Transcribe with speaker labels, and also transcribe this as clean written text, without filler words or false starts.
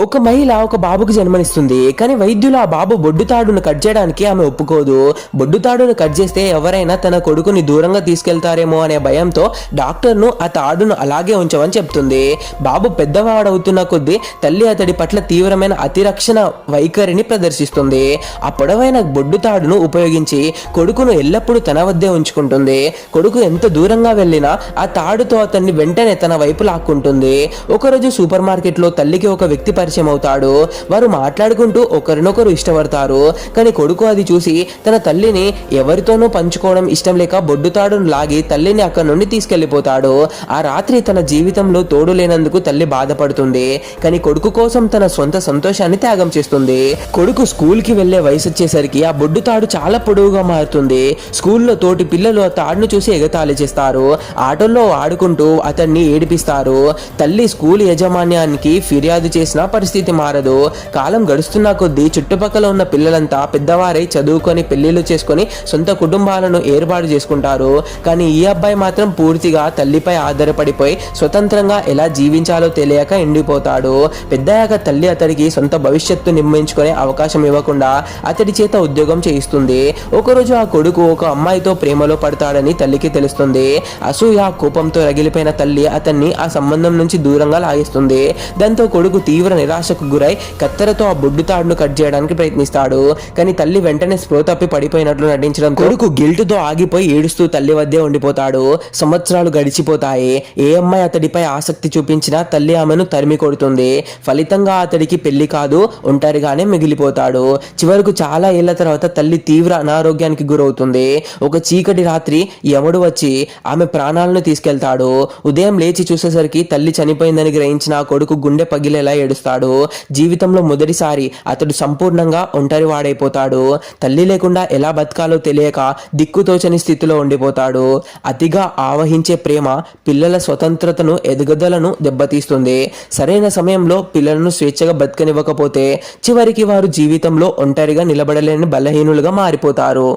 Speaker 1: ఒక మహిళ ఒక బాబుకు జన్మనిస్తుంది. కానీ వైద్యులు ఆ బాబు బొడ్డు తాడును కట్ చేయడానికి ఆమె ఒప్పుకోదు. బొడ్డు తాడును కట్ చేస్తే ఎవరైనా తన కొడుకుని దూరంగా తీసుకెళ్తారేమో అనే భయంతో డాక్టర్ను ఆ తాడును అలాగే ఉంచమని చెప్తుంది. బాబు పెద్దవాడవుతున్న కొద్దీ తల్లి అతడి పట్ల తీవ్రమైన అతిరక్షణ వైఖరిని ప్రదర్శిస్తుంది. ఆ పొడవైన బొడ్డు తాడును ఉపయోగించి కొడుకును ఎల్లప్పుడూ తన వద్దే ఉంచుకుంటుంది. కొడుకు ఎంత దూరంగా వెళ్ళినా ఆ తాడుతో అతన్ని వెంటనే తన వైపు లాక్కుంటుంది. ఒకరోజు సూపర్ మార్కెట్లో తల్లికి ఒక వ్యక్తి పరిచయం అవుతాడు. వారు మాట్లాడుకుంటూ ఒకరినొకరు ఇష్టపడతారు. కానీ కొడుకు అది చూసి తన తల్లిని ఎవరితోనూ పంచుకోవడం ఇష్టం లేక బొడ్డు తాడును లాగి తల్లిని అక్కడి నుండి తీసుకెళ్లిపోతాడు. ఆ రాత్రి తన జీవితంలో తోడు లేనందుకు తల్లి బాధపడుతుంది. కానీ కొడుకు కోసం తన సొంత సంతోషాన్ని త్యాగం చేస్తుంది. కొడుకు స్కూల్ కి వెళ్లే వయసు వచ్చేసరికి ఆ బొడ్డు తాడు చాలా పొడవుగా మారుతుంది. స్కూల్లో తోటి పిల్లలు ఆ తాడును చూసి ఎగతాళి చేస్తారు. ఆటోల్లో ఆడుకుంటూ అతన్ని ఏడిపిస్తారు. తల్లి స్కూల్ యాజమాన్యానికి ఫిర్యాదు చేసిన పరిస్థితి మారదు. కాలం గడుస్తున్న కొద్దీ చుట్టుపక్కల ఉన్న పిల్లలంతా పెద్దవారై చదువుకొని పెళ్లిళ్ళు చేసుకొని సొంత కుటుంబాలను ఏర్పాటు చేసుకుంటారు. కానీ ఈ అబ్బాయి మాత్రం పూర్తిగా తల్లిపై ఆధారపడిపోయి స్వతంత్రంగా ఎలా జీవించాలో తెలియక ఎండిపోతాడు. పెద్దయ్యాక తల్లి అతడికి సొంత భవిష్యత్తు నిర్మించుకునే అవకాశం ఇవ్వకుండా అతడి చేత ఉద్యోగం చేయిస్తుంది. ఒకరోజు ఆ కొడుకు ఒక అమ్మాయితో ప్రేమలో పడతాడని తల్లికి తెలుస్తుంది. అసూయ కోపంతో రగిలిపోయిన తల్లి అతన్ని ఆ సంబంధం నుంచి దూరంగా లాగిస్తుంది. దాంతో కొడుకు తీవ్ర నిరాశకు గురై కత్తెరతో ఆ బొడ్డు తాడును కట్ చేయడానికి ప్రయత్నిస్తాడు. కానీ తల్లి వెంటనే స్పృహ తప్పి పడిపోయినట్లు నటించడం కొడుకు గిల్టుతో ఆగిపోయి ఏడుస్తూ తల్లి వద్దే ఉండిపోతాడు. సంవత్సరాలు గడిచిపోతాయి. ఏ అమ్మాయి అతడిపై ఆసక్తి చూపించినా తల్లి ఆమెను తరిమి కొడుతుంది. ఫలితంగా అతడికి పెళ్లి కాదు, ఒంటరిగానే మిగిలిపోతాడు. చివరకు చాలా ఏళ్ల తర్వాత తల్లి తీవ్ర అనారోగ్యానికి గురవుతుంది. ఒక చీకటి రాత్రి యముడు వచ్చి ఆమె ప్రాణాలను తీసుకెళ్తాడు. ఉదయం లేచి చూసేసరికి తల్లి చనిపోయిందని గ్రహించిన ఆ కొడుకు గుండె పగిలేలా ఏడుస్తాడు. జీవితంలో మొదటిసారి అతడు సంపూర్ణంగా ఒంటరి వాడైపోతాడు. తల్లి లేకుండా ఎలా బతకాలో తెలియక దిక్కుతోచని స్థితిలో ఉండిపోతాడు. అతిగా ఆవహించే ప్రేమ పిల్లల స్వతంత్రతను ఎదుగుదలను దెబ్బతీస్తుంది. సరైన సమయంలో పిల్లలను స్వేచ్ఛగా బతకనివ్వకపోతే చివరికి వారు జీవితంలో ఒంటరిగా నిలబడలేని బలహీనులుగా మారిపోతారు.